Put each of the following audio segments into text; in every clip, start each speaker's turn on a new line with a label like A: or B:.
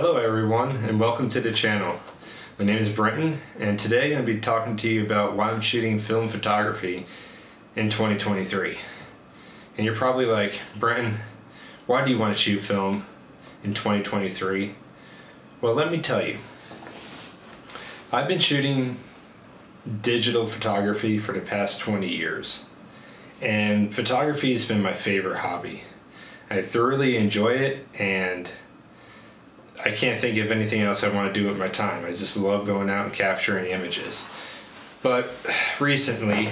A: Hello everyone and welcome to the channel. My name is Brenton and today I'm going to be talking to you about why I'm shooting film photography in 2023. And you're probably like, Brenton, why do you want to shoot film in 2023? Well, let me tell you. I've been shooting digital photography for the past 20 years. And photography has been my favorite hobby. I thoroughly enjoy it and I can't think of anything else I want to do with my time. I just love going out and capturing images. But recently,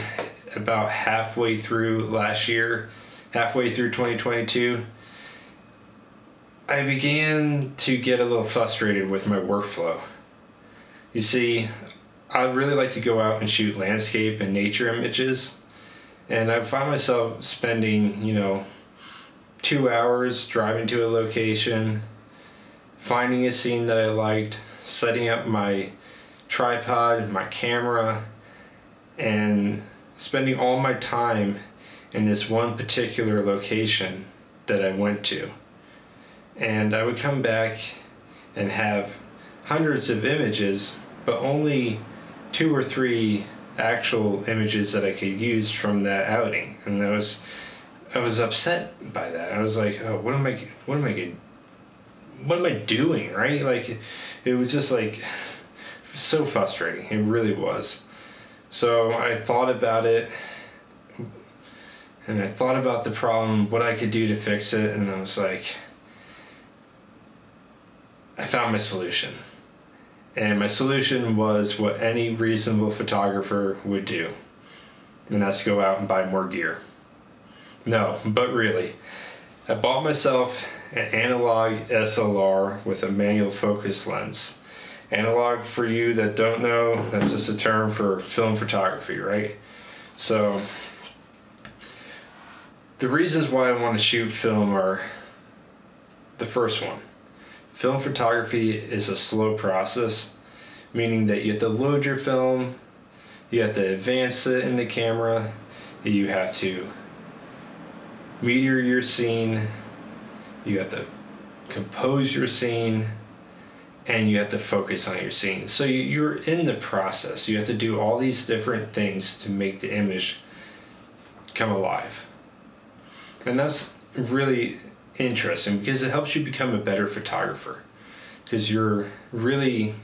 A: about halfway through last year, halfway through 2022, I began to get a little frustrated with my workflow. You see, I really like to go out and shoot landscape and nature images, and I find myself spending, 2 hours driving to a location, finding a scene that I liked, setting up my tripod, my camera, and spending all my time in this one particular location that I went to. And I would come back and have hundreds of images, but only 2 or 3 actual images that I could use from that outing. And I was upset by that. I was like, oh, what am I doing, right? Like, it was just like so frustrating. It really was. So I thought about it, and I thought about the problem, what I could do to fix it, and I was like, I found my solution. And my solution was what any reasonable photographer would do, and that's go out and buy more gear. No, but really, I bought myself an analog SLR with a manual focus lens. Analog, for you that don't know, that's just a term for film photography, right? So the reasons why I want to shoot film are the first one. Film photography is a slow process, meaning that you have to load your film, you have to advance it in the camera, you have to meter your scene, you have to compose your scene, and you have to focus on your scene. So you're in the process. You have to do all these different things to make the image come alive. And that's really interesting because it helps you become a better photographer. Because you really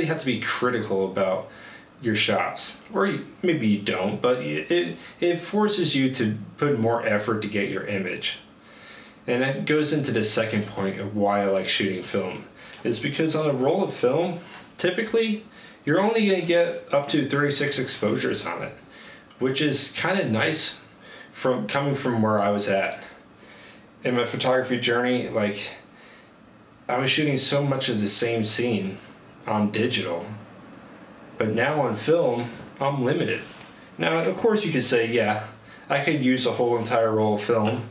A: have to be critical about your shots. Or maybe you don't, but it forces you to put more effort to get your image. And that goes into the second point of why I like shooting film. It's because on a roll of film, typically, you're only going to get up to 36 exposures on it, which is kind of nice coming from where I was at. In my photography journey, I was shooting so much of the same scene on digital, but now on film, I'm limited. Now, of course, you could say, yeah, I could use a whole entire roll of film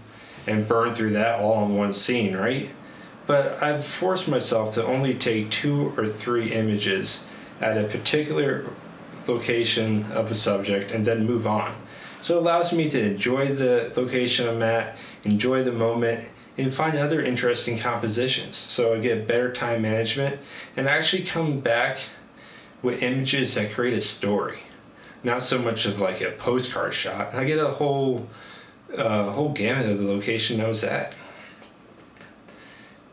A: and burn through that all in one scene, right? But I've forced myself to only take 2 or 3 images at a particular location of a subject and then move on. So it allows me to enjoy the location I'm at, enjoy the moment, and find other interesting compositions. So I get better time management and actually come back with images that create a story. Not so much of like a postcard shot. I get a whole gamut of the location I was at.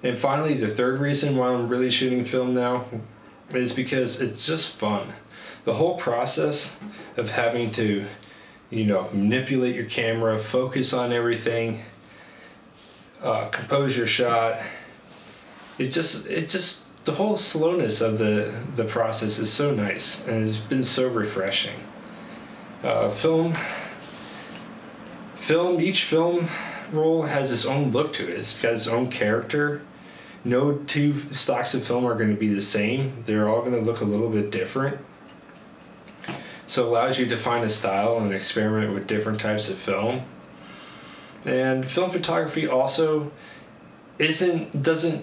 A: And finally, the third reason why I'm really shooting film now is because it's just fun. The whole process of having to, manipulate your camera, focus on everything, compose your shot, the whole slowness of the process is so nice, and it's been so refreshing. Each film roll has its own look to it. It's got its own character. No 2 stocks of film are going to be the same. They're all going to look a little bit different. So it allows you to find a style and experiment with different types of film. And film photography also doesn't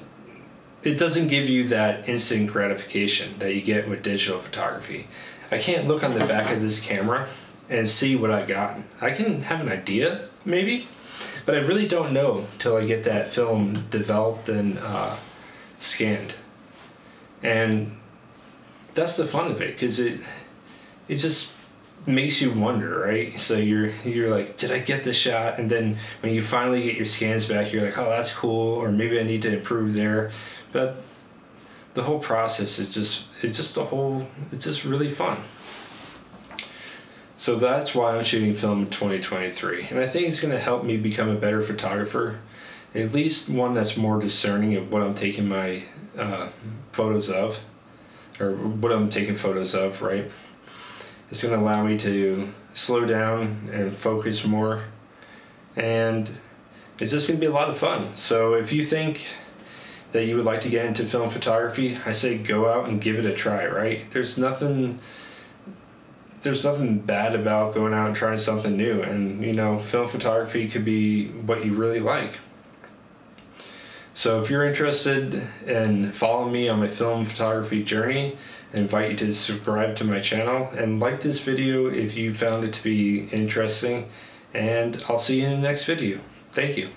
A: give you that instant gratification that you get with digital photography. I can't look on the back of this camera and see what I got. I can have an idea, maybe, but I really don't know till I get that film developed and scanned. And that's the fun of it, because it just makes you wonder, right? So you're like, did I get the shot? And then when you finally get your scans back, you're like, oh, that's cool, or maybe I need to improve there. But the whole process is just really fun. So that's why I'm shooting film in 2023, and I think it's going to help me become a better photographer, at least one that's more discerning of what I'm taking my photos of, or what I'm taking photos of, right? It's going to allow me to slow down and focus more, and it's just going to be a lot of fun. So if you think that you would like to get into film photography, I say go out and give it a try, right? There's nothing bad about going out and trying something new, and film photography could be what you really like. So if you're interested in following me on my film photography journey, I invite you to subscribe to my channel and like this video if you found it to be interesting, and I'll see you in the next video. Thank you.